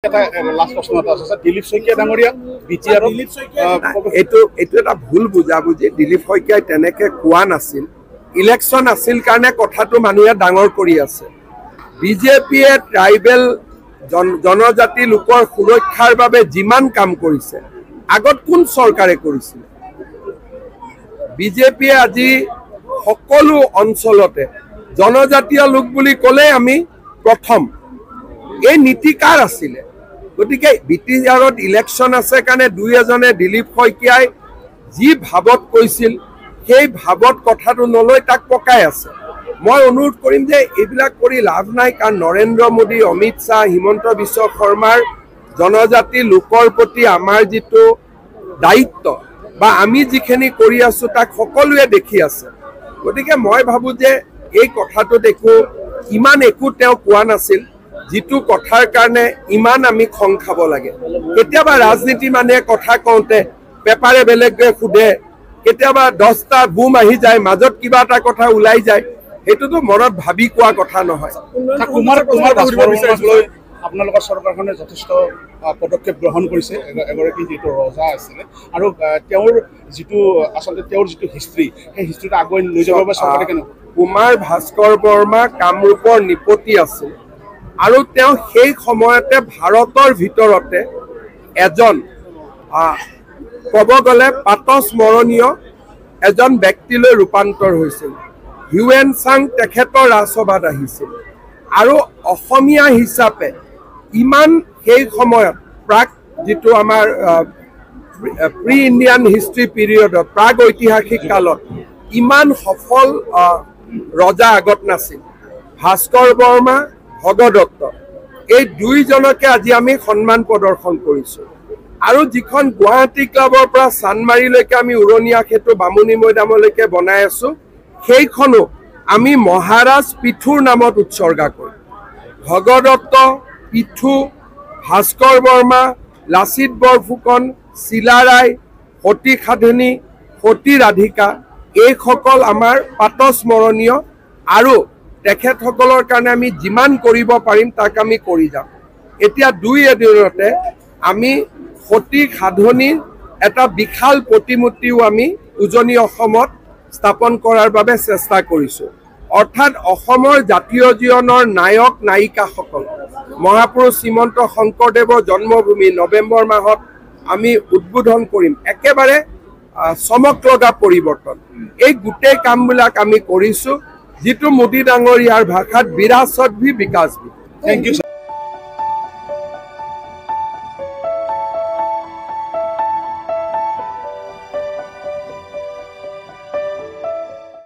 দিলীপ শইকীয়া ডাঙৰীয়া এইটো এটা ভুল বুজাবুজি। দিলীপ শইকীয়াই তেনেকে কোৱা নাছিল। ইলেকশ্যন আছিল কাৰণে কথাটো মানুহে ডাঙৰ কৰি আছে। বিজেপিয়ে ট্ৰাইবেল জনজাতি লোকৰ সুৰক্ষাৰ বাবে যিমান কাম কৰিছে আগত কোন চৰকাৰে কৰিছিল? বিজেপিয়ে আজি সকলো অঞ্চলতে জনজাতীয় লোক বুলি ক'লে আমি প্ৰথম। এই নীতি কাৰ আছিলে? গতিকে বিটিআৰত ইলেকশ্যন আছে কাৰণে দুই এজনে দিলীপ শইকীয়াই যি ভাৱত কৈছিল সেই ভাৱত কথাটো নলৈ তাক পকাই আছে। মই অনুৰোধ কৰিম যে এইবিলাক কৰি লাভ নাই, কাৰণ নৰেন্দ্ৰ মোদী, অমিত শ্বাহ, হিমন্ত বিশ্ব শৰ্মাৰ জনজাতি লোকৰ প্ৰতি আমাৰ যিটো দায়িত্ব বা আমি যিখিনি কৰি আছো তাক সকলোৱে দেখি আছে। গতিকে মই ভাবোঁ যে এই কথাটোত ইমান একো তেওঁ কোৱা নাছিল যিটো কথাৰ কাৰণে ইমান আমি খং খাব লাগে। কেতিয়াবা ৰাজনীতি মানুহে কথা কওঁতে পেপাৰে বেলেগে সোধে, কেতিয়াবা 10টা বুম আহি যায়, মাজত কিবা এটা কথা ওলাই যায়, সেইটোতো মনত ভাবি কোৱা কথা নহয়। আপোনালোকৰ চৰকাৰখনে যথেষ্ট পদক্ষেপ গ্ৰহণ কৰিছে। এগৰাকী যিটো ৰজা আছিলে আৰু তেওঁৰ যিটো হিষ্ট্ৰী, সেই হিষ্ট্ৰীটো আগুৱাই লৈ যাব বাবে চৰকাৰে কেনেকুৱা? কুমাৰ ভাস্কৰ বৰ্মা কামৰূপৰ নিপতি আছিল আৰু তেওঁ সেই সময়তে ভাৰতৰ ভিতৰতে এজন ক'ব গ'লে পাতস্মৰণীয় এজন ব্যক্তিলৈ ৰূপান্তৰ হৈছিল। হিউৱেন চাং তেখেতৰ ৰাজসভাত আহিছিল আৰু অসমীয়া হিচাপে ইমান সেই সময়ত প্ৰাক যিটো আমাৰ প্ৰি ইণ্ডিয়ান হিষ্ট্ৰী পিৰিয়ডত প্ৰাগ ঐতিহাসিক কালত ইমান সফল ৰজা আগত নাছিল। ভাস্কৰ বৰ্মা, ভগদত্ত, এই দুইজনকে আজি আমি সন্মান প্ৰদৰ্শন কৰিছোঁ। আৰু যিখন গুৱাহাটী ক্লাবৰ পৰা চানমাৰীলৈকে আমি উৰণীয়া সেতু বামুণী মৈদামলৈকে বনাই আছোঁ, সেইখনো আমি মহাৰাজ পিথুৰ নামত উৎসৰ্গা কৰিম। ভগদত্ত, পিথু, ভাস্কৰ বৰ্মা, লাচিত বৰফুকন, চিলাৰায়, সতী সাধনী, সতী ৰাধিকা, এইসকল আমাৰ পাতস্মৰণীয় আৰু তেখেতসকলৰ কাৰণে আমি যিমান কৰিব পাৰিম তাক আমি কৰি যাম। এতিয়া দুই এদিনতে আমি সতী সাধনীৰ এটা বিশাল প্ৰতিমূৰ্তিও আমি উজনি অসমত স্থাপন কৰাৰ বাবে চেষ্টা কৰিছোঁ। অৰ্থাৎ অসমৰ জাতীয় জীৱনৰ নায়ক নায়িকাসকল, মহাপুৰুষ শ্ৰীমন্ত শংকৰদেৱৰ জন্মভূমি নৱেম্বৰ মাহত আমি উদ্বোধন কৰিম। একেবাৰে চমক লগা পৰিৱৰ্তন। এই গোটেই কামবিলাক আমি কৰিছোঁ, যিটো মোদী ডাঙৰীয়াৰ ভাষাত বিৰাসত ভি বিকাশ ভি। Thank U.